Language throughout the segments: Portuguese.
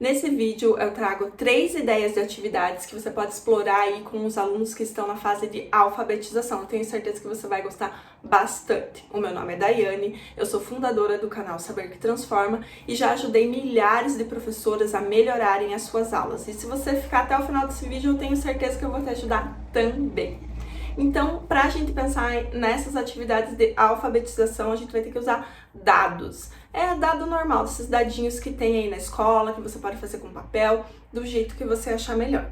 Nesse vídeo eu trago 3 ideias de atividades que você pode explorar aí com os alunos que estão na fase de alfabetização. Eu tenho certeza que você vai gostar bastante. O meu nome é Daiane, eu sou fundadora do canal Saber que Transforma e já ajudei milhares de professoras a melhorarem as suas aulas. E se você ficar até o final desse vídeo, eu tenho certeza que eu vou te ajudar também. Então, para a gente pensar nessas atividades de alfabetização, a gente vai ter que usar dados. É dado normal, esses dadinhos que tem aí na escola, que você pode fazer com papel, do jeito que você achar melhor.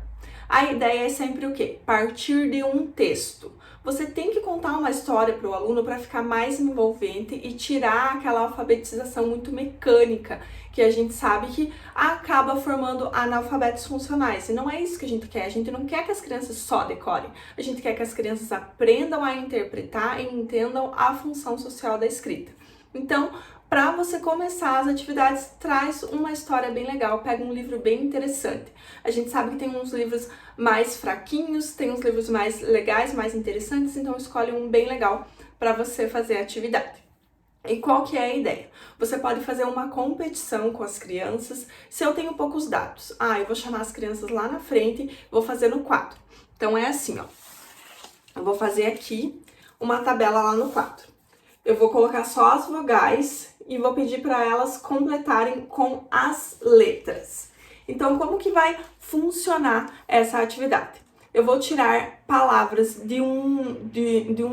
A ideia é sempre o quê? Partir de um texto. Você tem que contar uma história para o aluno para ficar mais envolvente e tirar aquela alfabetização muito mecânica, que a gente sabe que acaba formando analfabetos funcionais. E não é isso que a gente quer. A gente não quer que as crianças só decorem. A gente quer que as crianças aprendam a interpretar e entendam a função social da escrita. Então, para você começar as atividades, traz uma história bem legal, pega um livro bem interessante. A gente sabe que tem uns livros mais fraquinhos, tem uns livros mais legais, mais interessantes, então escolhe um bem legal para você fazer a atividade. E qual que é a ideia? Você pode fazer uma competição com as crianças. Se eu tenho poucos dados, eu vou chamar as crianças lá na frente, vou fazer no quadro. Então é assim, ó. Eu vou fazer aqui uma tabela lá no quadro. Eu vou colocar só as vogais e vou pedir para elas completarem com as letras. Então, como que vai funcionar essa atividade? Eu vou tirar palavras de um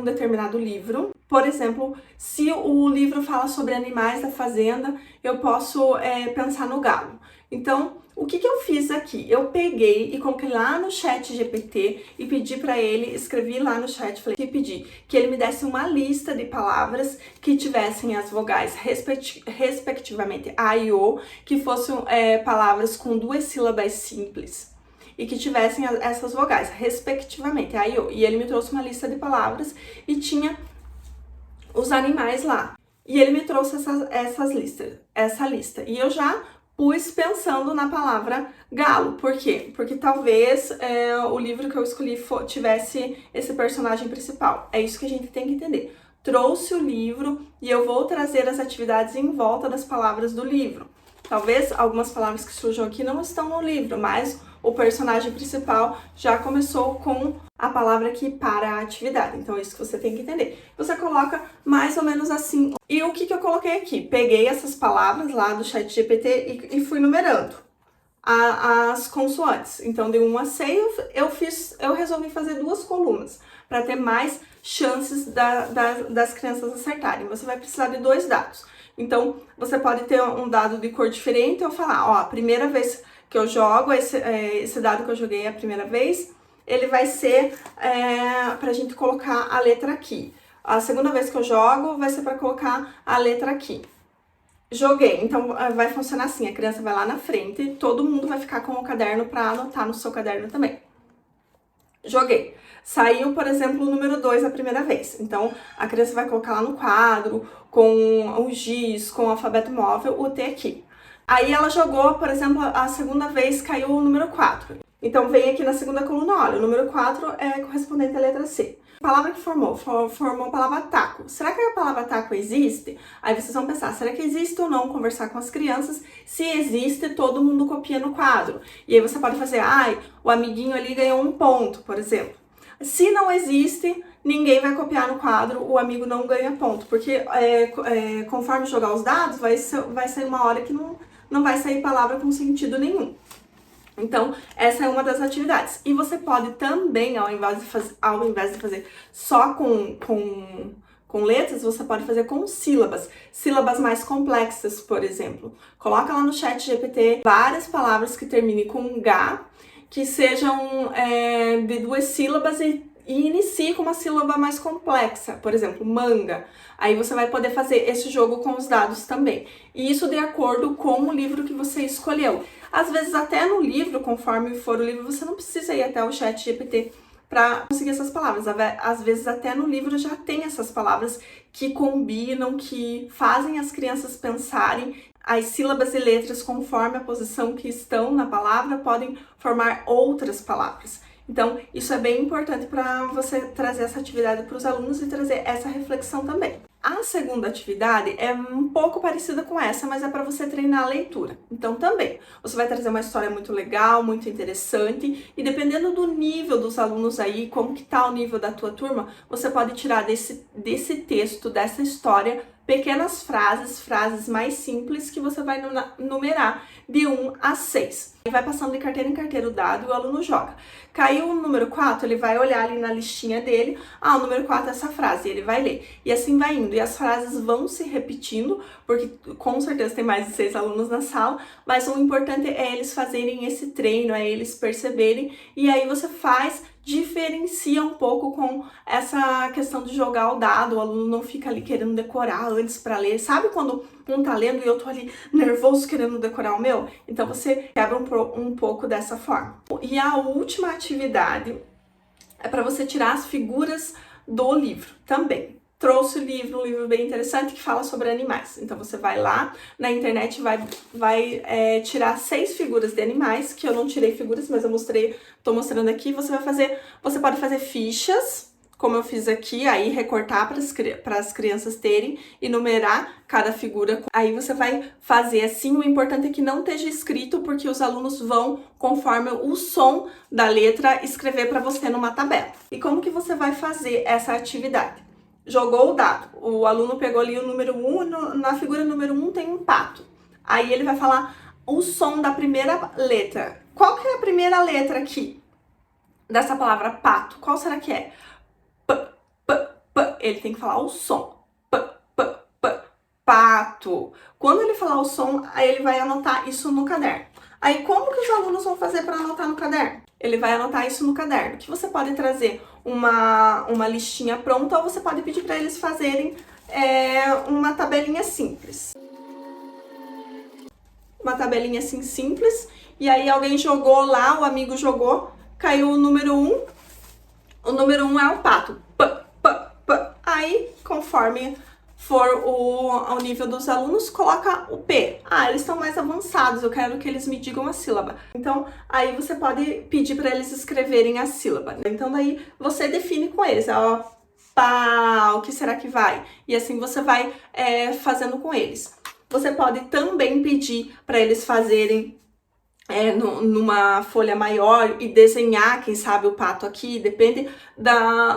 determinado livro. Por exemplo, se o livro fala sobre animais da fazenda, eu posso pensar no galo. Então, o que eu fiz aqui? Eu peguei e coloquei lá no chat GPT e pedi para ele, escrevi lá no chat, falei que pedi que ele me desse uma lista de palavras que tivessem as vogais respectivamente A e O, que fossem palavras com 2 sílabas simples e que tivessem essas vogais respectivamente A e O. E ele me trouxe uma lista de palavras e tinha os animais lá. E ele me trouxe essa lista. E eu já pus pensando na palavra galo. Por quê? Porque talvez o livro que eu escolhi tivesse esse personagem principal. É isso que a gente tem que entender. Trouxe o livro e eu vou trazer as atividades em volta das palavras do livro. Talvez algumas palavras que surjam aqui não estão no livro, mas o personagem principal já começou com a palavra aqui para a atividade. Então é isso que você tem que entender. Você coloca mais ou menos assim. E o que eu coloquei aqui? Peguei essas palavras lá do chat GPT e fui numerando as consoantes. Então de 1 a 6 eu resolvi fazer 2 colunas para ter mais chances das crianças acertarem. Você vai precisar de 2 dados. Então você pode ter um dado de cor diferente ou falar, ó, a primeira vez que eu jogo, esse dado que eu joguei a primeira vez, ele vai ser pra gente colocar a letra aqui. A segunda vez que eu jogo, vai ser para colocar a letra aqui. Joguei, então vai funcionar assim, a criança vai lá na frente, todo mundo vai ficar com o caderno para anotar no seu caderno também. Joguei. Saiu, por exemplo, o número 2 a primeira vez. Então, a criança vai colocar lá no quadro, com o giz, com o alfabeto móvel, o T aqui. Aí ela jogou, por exemplo, a segunda vez caiu o número 4. Então vem aqui na segunda coluna, olha, o número 4 é correspondente à letra C. A palavra que formou a palavra taco. Será que a palavra taco existe? Aí vocês vão pensar, será que existe ou não conversar com as crianças? Se existe, todo mundo copia no quadro. E aí você pode fazer, o amiguinho ali ganhou 1 ponto, por exemplo. Se não existe, ninguém vai copiar no quadro, o amigo não ganha ponto. Porque conforme jogar os dados, vai sair uma hora que não vai sair palavra com sentido nenhum. Então, essa é uma das atividades. E você pode também, ao invés de fazer só com letras, você pode fazer com sílabas. Sílabas mais complexas, por exemplo. Coloca lá no chat GPT várias palavras que terminem com G, que sejam de 2 sílabas e inicie com uma sílaba mais complexa, por exemplo, manga. Aí você vai poder fazer esse jogo com os dados também. E isso de acordo com o livro que você escolheu. Às vezes até no livro, conforme for o livro, você não precisa ir até o chat GPT para conseguir essas palavras. Às vezes até no livro já tem essas palavras que combinam, que fazem as crianças pensarem. As sílabas e letras, conforme a posição que estão na palavra, podem formar outras palavras. Então, isso é bem importante para você trazer essa atividade para os alunos e trazer essa reflexão também. A segunda atividade é um pouco parecida com essa, mas é para você treinar a leitura. Então também, você vai trazer uma história muito legal, muito interessante, e dependendo do nível dos alunos aí, como que tá o nível da tua turma, você pode tirar desse texto, dessa história, pequenas frases mais simples que você vai numerar de 1 a 6. E vai passando de carteira em carteira o dado e o aluno joga. Caiu o número 4, ele vai olhar ali na listinha dele, o número 4 é essa frase, e ele vai ler. E assim vai indo, e as frases vão se repetindo, porque com certeza tem mais de 6 alunos na sala, mas o importante é eles fazerem esse treino, é eles perceberem, e aí você diferencia um pouco com essa questão de jogar o dado, o aluno não fica ali querendo decorar antes para ler. Sabe quando um tá lendo e eu tô ali nervoso querendo decorar o meu? Então você quebra um pouco dessa forma. E a última atividade é para você tirar as figuras do livro também. Trouxe um livro bem interessante que fala sobre animais. Então você vai lá na internet e vai tirar 6 figuras de animais, que eu não tirei figuras, mas tô mostrando aqui. Você pode fazer fichas, como eu fiz aqui, aí recortar para as crianças terem e numerar cada figura. Aí você vai fazer assim, o importante é que não esteja escrito, porque os alunos vão, conforme o som da letra, escrever para você numa tabela. E como que você vai fazer essa atividade? Jogou o dado, o aluno pegou ali o número 1, na figura número 1 tem um pato. Aí ele vai falar o som da primeira letra. Qual que é a primeira letra aqui dessa palavra pato? Qual será que é? P, p, p. Ele tem que falar o som. P, p, p. Pato. Quando ele falar o som, aí ele vai anotar isso no caderno. Aí como que os alunos vão fazer para anotar no caderno? Ele vai anotar isso no caderno, que você pode trazer uma listinha pronta ou você pode pedir para eles fazerem uma tabelinha simples. Uma tabelinha assim simples, e aí alguém jogou lá, o amigo jogou, caiu o número 1, o número 1 é o pato. P, p, p. Aí, conforme for o nível dos alunos, coloca o P. Eles estão mais avançados, eu quero que eles me digam a sílaba. Então, aí você pode pedir para eles escreverem a sílaba. Então, daí você define com eles, pá, o que será que vai? E assim você vai fazendo com eles. Você pode também pedir para eles fazerem numa folha maior e desenhar, quem sabe, o pato aqui, depende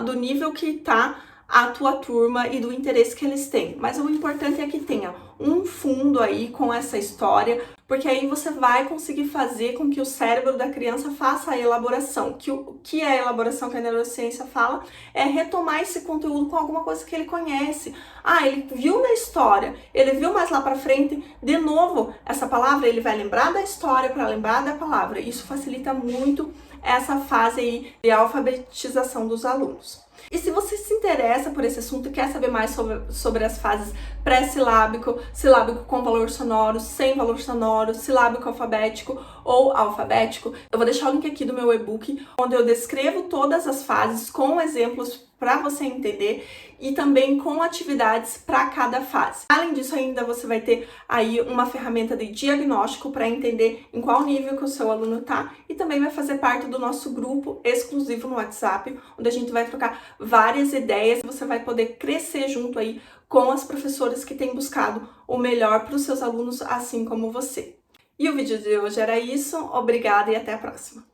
do nível que tá a tua turma e do interesse que eles têm. Mas o importante é que tenha um fundo aí com essa história, porque aí você vai conseguir fazer com que o cérebro da criança faça a elaboração. O que é a elaboração que a neurociência fala? É retomar esse conteúdo com alguma coisa que ele conhece. Ele viu na história, ele viu mais lá pra frente, de novo, essa palavra, ele vai lembrar da história para lembrar da palavra. Isso facilita muito essa fase aí de alfabetização dos alunos. E se você se interessa por esse assunto e quer saber mais sobre as fases pré-silábico, silábico com valor sonoro, sem valor sonoro, silábico alfabético ou alfabético, eu vou deixar o link aqui do meu e-book, onde eu descrevo todas as fases com exemplos para você entender e também com atividades para cada fase. Além disso, ainda você vai ter aí uma ferramenta de diagnóstico para entender em qual nível que o seu aluno está e também vai fazer parte do nosso grupo exclusivo no WhatsApp, onde a gente vai trocar várias ideias e você vai poder crescer junto aí com as professoras que têm buscado o melhor para os seus alunos, assim como você. E o vídeo de hoje era isso. Obrigada e até a próxima!